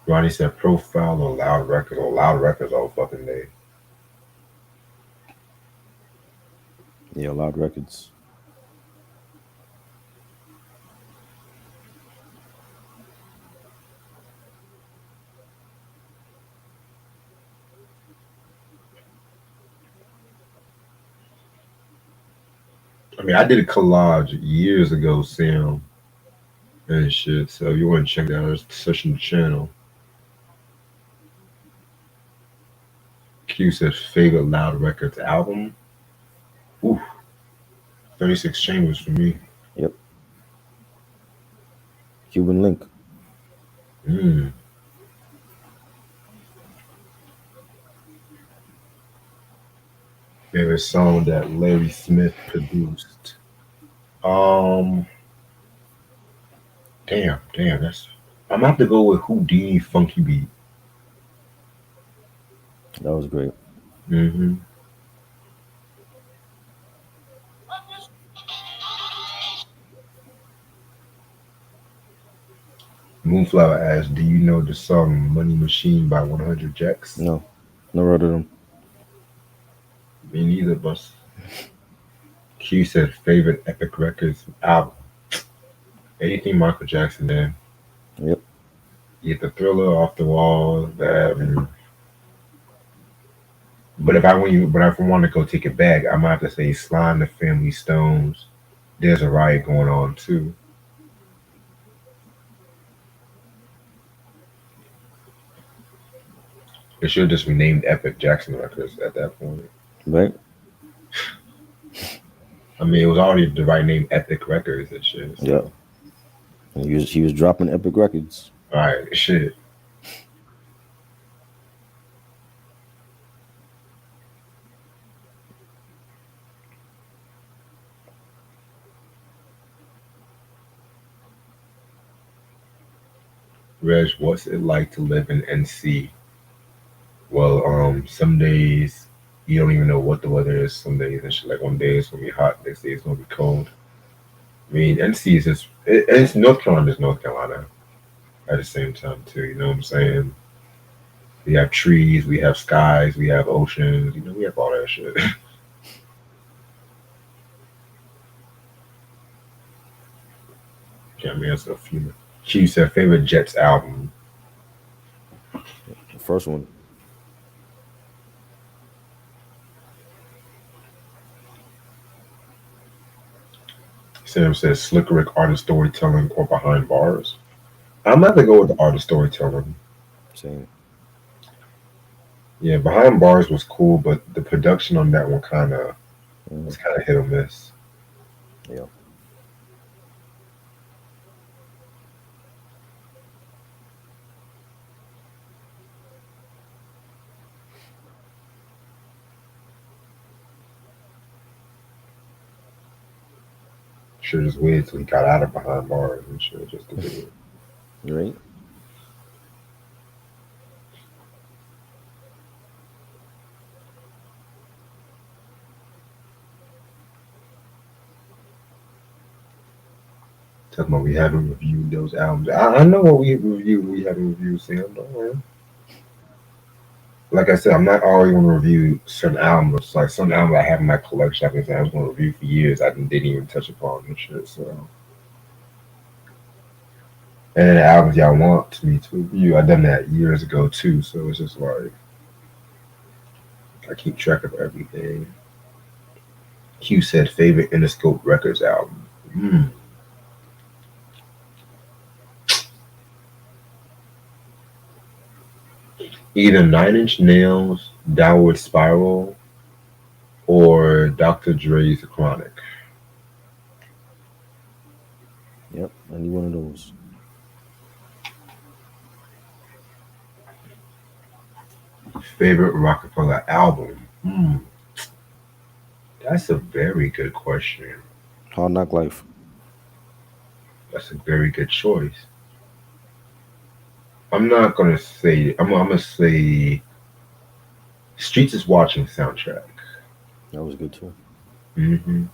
Ronnie said, "Profile or Loud Records all fucking day." Yeah, Loud Records. I mean, I did a collage years ago, Sam, and shit. So if you want to check that out, it's such a channel. Q says favorite Loud Records album. Ooh, 36 Chambers for me. Yep. Cuban Link. Mm. Favorite song that Larry Smith produced. Um, damn, that's. I'm gonna have to go with Houdini Funky Beat. That was great. Mm-hmm. Moonflower asks, "Do you know the song Money Machine by 100 Jacks?" No, never heard of them. Me neither, but Q said favorite Epic Records album. Anything Michael Jackson did. Yep. Either Thriller, Off the Wall, that. But if I want to go take it back, I might have to say Slime, the Family Stones. There's a riot going on too. It should have just renamed Epic Jackson Records at that point. Right. I mean, it was already the right name, Epic Records and shit. Yeah. So, And he was dropping Epic Records. all right, shit. Reg, what's it like to live in NC? Well, some days you don't even know what the weather is. Some days and shit. Like one day it's gonna be hot, next day it's gonna be cold. I mean, NC is just it's North Carolina is North Carolina at the same time too. You know what I'm saying? We have trees, we have skies, we have oceans. You know, we have all that shit. Can't answer a few. She said favorite Jets album. The first one. Sam says Slick Rick artist storytelling or behind bars. I'm gonna have to go with the artist storytelling. Same. Yeah, behind bars was cool, but the production on that one kind of was Mhm. kind of hit or miss. Yeah. Should just waited till he got out of behind bars and shit just to do it. Right. Talking about we haven't reviewed those albums. I know what we reviewed. We haven't reviewed, Sam. Don't worry. Like I said, I'm not always going to review certain albums. Like some albums I have in my collection, I was going to review for years. I didn't even touch upon and shit. So, and then the albums y'all want me to review, I done that years ago too. So it's just like I keep track of everything. Q said favorite Interscope Records album. Mm. Either Nine Inch Nails, Downward Spiral, or Dr. Dre's Chronic. Yep. Any one of those. Favorite Rockefeller album? That's a very good question. Hard Knock Life. That's a very good choice. I'm not gonna say. I'm gonna say Streets is Watching soundtrack. That was good too. Mm-hmm.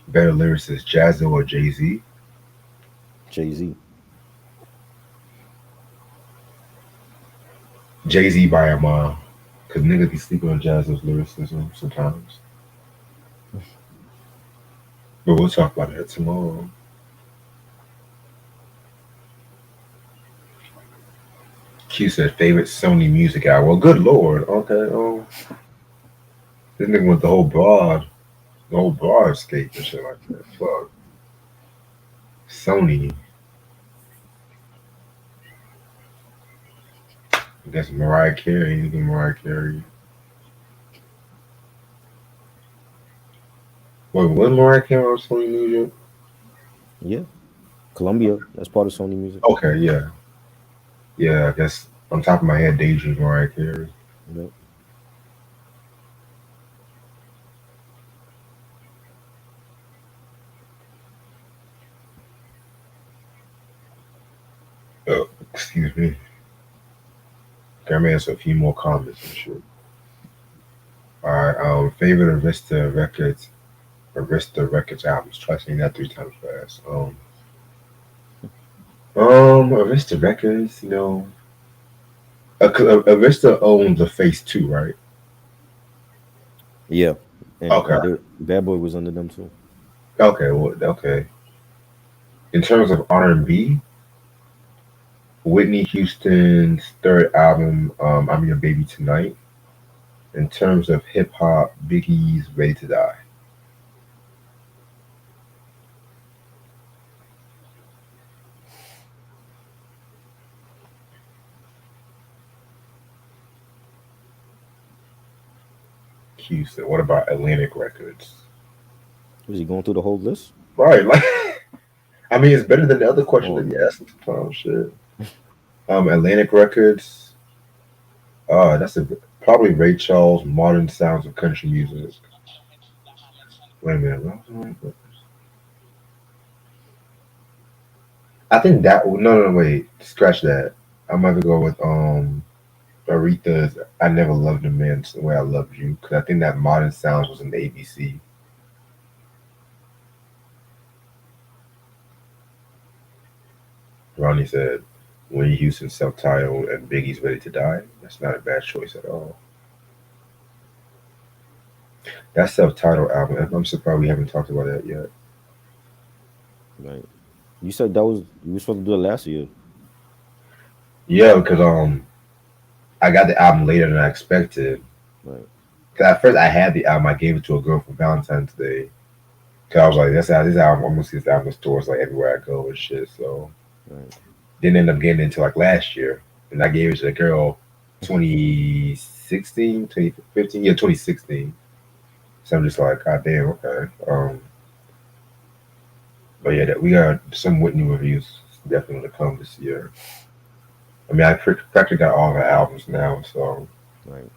Better lyricist, Jazzo or Jay Z? Jay-Z. Jay Z by a mile, Cause niggas be sleeping on Jazz's lyricism sometimes. But we'll talk about that tomorrow. Q said favorite Sony music album. Well, good lord. Okay. Oh, this nigga went the whole broad escape and shit like that. Fuck. Sony. I guess Mariah Carey. You can Mariah Carey. Wait, was Mariah Carey on Sony Music? Yeah, Columbia. That's part of Sony Music. Okay, yeah. Yeah, I guess on top of my head, Daydream Mariah Carey. Yep. Oh, excuse me. Okay, I'm gonna answer a few more comments and shit. Alright, favorite Arista Records albums. Try saying that 3 times fast. Arista Records, Arista owns the Face 2, right? Yeah, and Okay. Bad Boy was under them too. Okay, well, okay. In terms of R&B, Whitney Houston's third album, I'm Your Baby Tonight. In terms of hip hop, Biggie's Ready to Die. Q said, what about Atlantic Records? Was he going through the whole list? Right, like, I mean, it's better than the other question that you asked him sometimes. Shit. Atlantic Records. That's probably Ray Charles, Modern Sounds of Country Music. Wait a minute. I think that. No, wait. Scratch that. I'm going to go with Aretha's "I Never Loved a Man the Way I Loved You" because I think that Modern Sounds was in the ABC. Ronnie said, Whitney Houston self-titled and Biggie's Ready to Die. That's not a bad choice at all. That self-titled album, I'm surprised we haven't talked about that yet. Right. You said you were supposed to do it last year. Yeah, because I got the album later than I expected. Right. Because at first I had the album, I gave it to a girl for Valentine's Day. Because I was like, this album, I'm going to see this album in stores like everywhere I go and shit. So Right. didn't end up getting it until like last year. And I gave it to the girl 2016, 2015, yeah, 2016. So I'm just like, God damn, okay. But yeah, we got some Whitney reviews definitely to come this year. I mean, I practically got all her albums now, so. Right.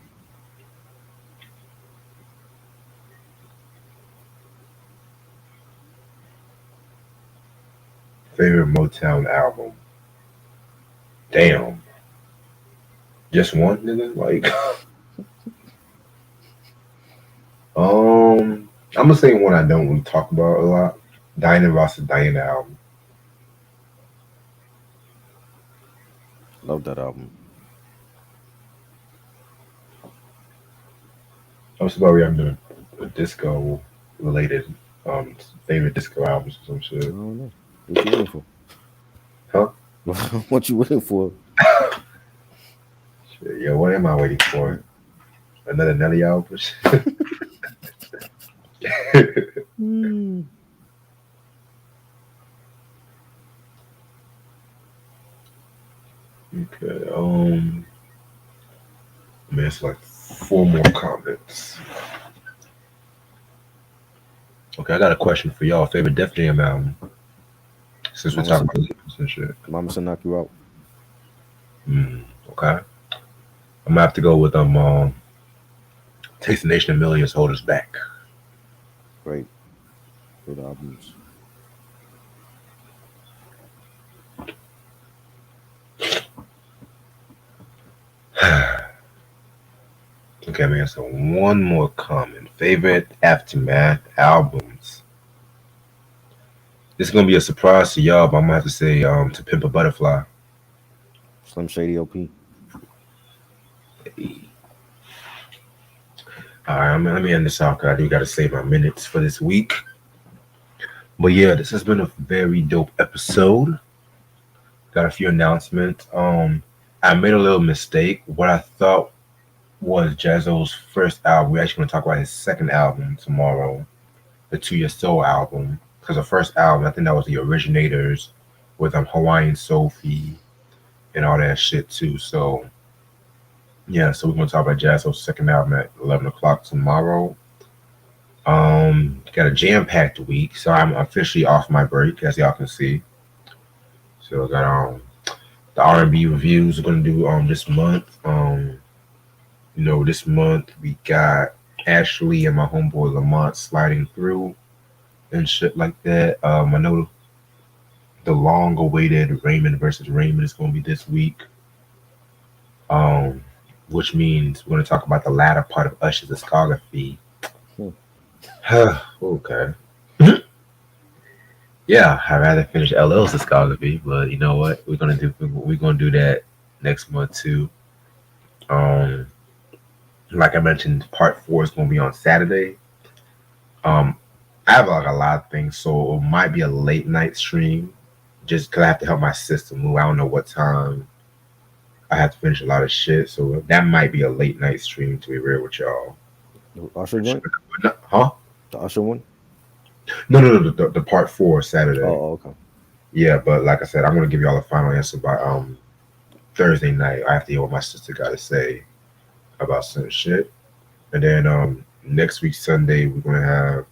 Favorite Motown album? Damn. Just one, nigga? Like, I'm gonna say one I don't really talk about a lot. Diana Ross's Diana album. Love that album. I'm surprised I'm doing a disco related favorite disco albums or some shit. I don't know. What you waiting for? Huh? What you waiting for? Shit, yo, what am I waiting for? Another Nelly album? Okay, man, it's like 4 more comments. Okay, I got a question for y'all. Favorite Def Jam album? Since we're talking about lyrics and shit. Mama said knock you out. Okay. I'm gonna have to go with Taste the Nation of Millions, Hold Us Back. Great. Good albums. Okay, man. So one more comment. Favorite Aftermath albums. This is gonna be a surprise to y'all, but I'm gonna have to say To Pimp a Butterfly. Slim Shady LP. All right, let me end this off because I do got to save my minutes for this week. But yeah, this has been a very dope episode. Got a few announcements. I made a little mistake. What I thought was Jazzo's first album. We're actually going to talk about his second album tomorrow, the 2 Year Soul album. Because the first album, I think that was the Originators with Hawaiian Sophie and all that shit too. So yeah, so we're going to talk about Jazzo's second album at 11 o'clock tomorrow. Got a jam-packed week, so I'm officially off my break, as y'all can see. So I got the R&B reviews we're gonna do this month. This month we got Ashley and my homeboy Lamont sliding through and shit like that. I know the long-awaited Raymond versus Raymond is gonna be this week. Which means we're gonna talk about the latter part of Usher's discography. Okay. Yeah, I'd rather finish LL's discography, but you know what? We're gonna do that next month too. Like I mentioned, part 4 is gonna be on Saturday. I have like a lot of things, so it might be a late night stream, just because I have to help my sister move. I don't know what time I have to finish a lot of shit, so that might be a late night stream. To be real with y'all, The Usher joint? huh? The Usher one? No. The part 4 Saturday. Oh, okay. Yeah, but like I said, I'm gonna give y'all a final answer by Thursday night. I have to hear what my sister got to say about some shit, and then next week Sunday we're gonna have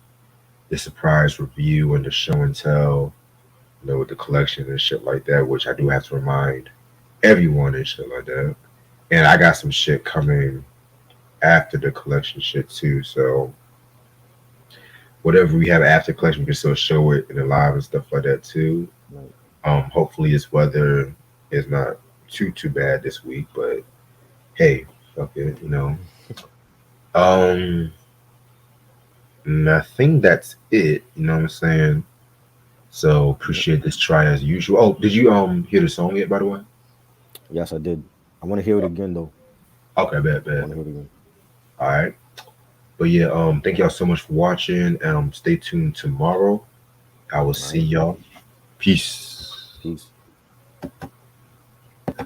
the surprise review and the show and tell, with the collection and shit like that, which I do have to remind everyone and shit like that. And I got some shit coming after the collection shit too, so whatever we have after collection, we can still show it in the live and stuff like that too. Right. Hopefully this weather is not too bad this week, but hey, fuck it, And I think that's it. You know what I'm saying? So appreciate this try as usual. Oh, did you hear the song yet? By the way. Yes, I did. I want to hear it again though. Okay, bad. I want to hear it again. All right. But yeah, thank y'all so much for watching. Stay tuned tomorrow. I will see y'all. Peace. Peace.